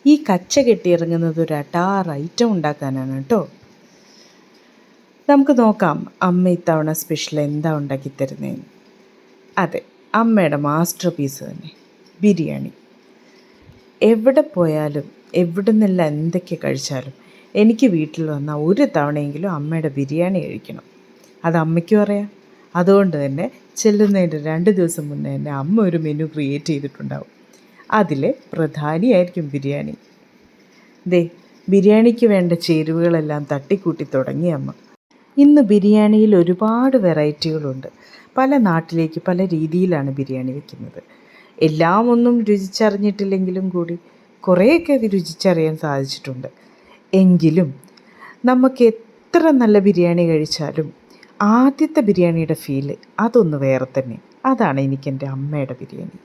ഈ കച്ച കെട്ടിയിറങ്ങുന്നത് ഒരു അടാർ ഐറ്റം ഉണ്ടാക്കാനാണ് കേട്ടോ. നമുക്ക് നോക്കാം അമ്മ ഇത്തവണ സ്പെഷ്യൽ എന്താ ഉണ്ടാക്കി തരുന്നതെന്ന്. അതെ, അമ്മയുടെ മാസ്റ്റർ പീസ് തന്നെ, ബിരിയാണി. എവിടെ പോയാലും എവിടെ നിന്നെല്ലാം എന്തൊക്കെ കഴിച്ചാലും എനിക്ക് വീട്ടിൽ വന്നാൽ ഒരു തവണയെങ്കിലും അമ്മയുടെ ബിരിയാണി കഴിക്കണം. അത് അമ്മയ്ക്കും അറിയാം. അതുകൊണ്ട് തന്നെ ചെല്ലുന്നതിൻ്റെ 2 ദിവസം മുന്നേ തന്നെ അമ്മ ഒരു മെനു ക്രിയേറ്റ് ചെയ്തിട്ടുണ്ടാവും. അതിൽ പ്രധാനിയായിരിക്കും ബിരിയാണി. ബിരിയാണിക്ക് വേണ്ട ചേരുവകളെല്ലാം തട്ടിക്കൂട്ടി തുടങ്ങി അമ്മ. ഇന്ന് ബിരിയാണിയിൽ ഒരുപാട് വെറൈറ്റികളുണ്ട്. പല നാട്ടിലേക്ക് പല രീതിയിലാണ് ബിരിയാണി വയ്ക്കുന്നത്. എല്ലാം ഒന്നും രുചിച്ചറിഞ്ഞിട്ടില്ലെങ്കിലും കൂടി കുറേയൊക്കെ രുചിച്ചറിയാൻ സാധിച്ചിട്ടുണ്ട്. എങ്കിലും നമുക്ക് എത്ര നല്ല ബിരിയാണി കഴിച്ചാലും ആദ്യത്തെ ബിരിയാണിയുടെ ഫീല് അതൊന്ന് വേറെ തന്നെ. അതാണ് എനിക്കെൻ്റെ അമ്മയുടെ ബിരിയാണി.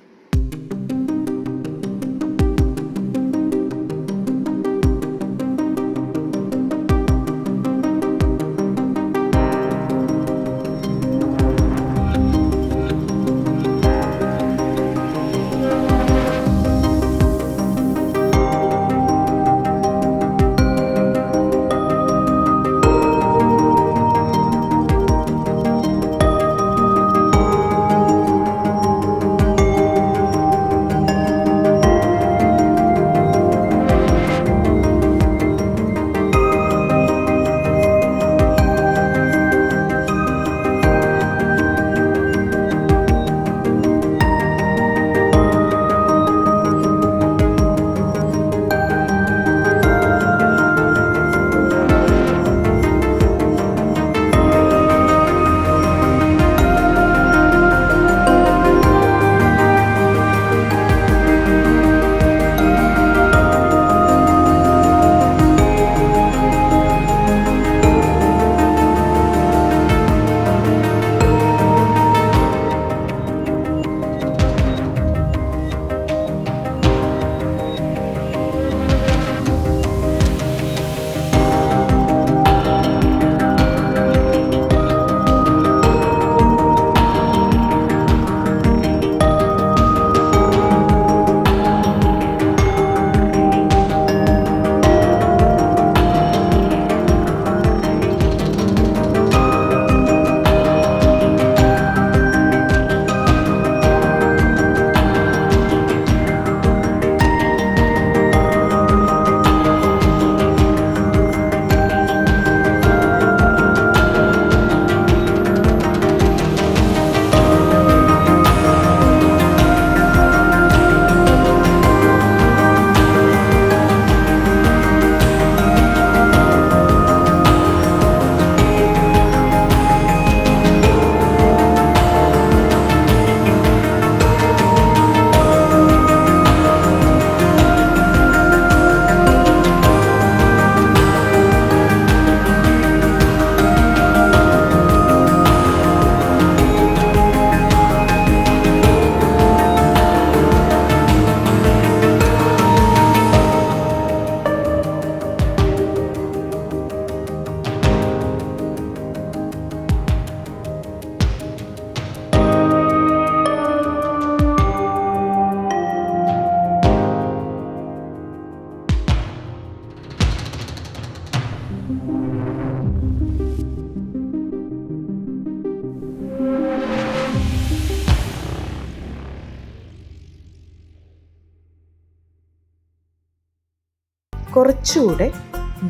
കുറച്ചുകൂടെ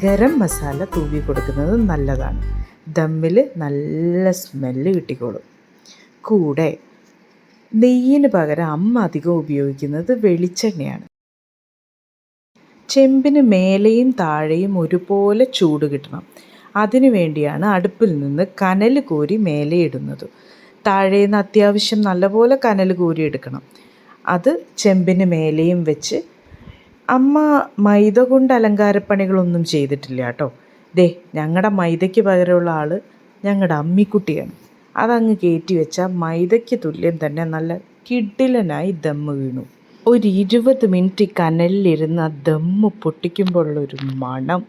ഗരം മസാല തൂവി കൊടുക്കുന്നത് നല്ലതാണ്. ദമ്മിൽ നല്ല സ്മെല്ല് കിട്ടിക്കോളും. കൂടെ നെയ്യിന് പകരം അമ്മ അധികം ഉപയോഗിക്കുന്നത് വെളിച്ചെണ്ണയാണ്. ചെമ്പിന് മേലെയും താഴെയും ഒരുപോലെ ചൂട് കിട്ടണം. അതിനു വേണ്ടിയാണ് അടുപ്പിൽ നിന്ന് കനൽ കോരി മേലെ ഇടുന്നത്. താഴേന്ന് അത്യാവശ്യം നല്ലപോലെ കനൽ കോരി എടുക്കണം. അത് ചെമ്പിന് മേലെയും വെച്ച് അമ്മ മൈദ കൊണ്ട് അലങ്കാരപ്പണികളൊന്നും ചെയ്തിട്ടില്ല കേട്ടോ. ഞങ്ങളുടെ മൈദയ്ക്ക് പകരമുള്ള ആൾ ഞങ്ങളുടെ അമ്മിക്കുട്ടിയാണ്. അതങ്ങ് കയറ്റി വെച്ചാൽ മൈദയ്ക്ക് തുല്യം തന്നെ നല്ല കിടിലനായി ദമ്മ് വീണു. ഒരു 20 മിനിറ്റ് കനലിലിരുന്ന് ആ ദമ്മ് പൊട്ടിക്കുമ്പോഴുള്ളൊരു മണം,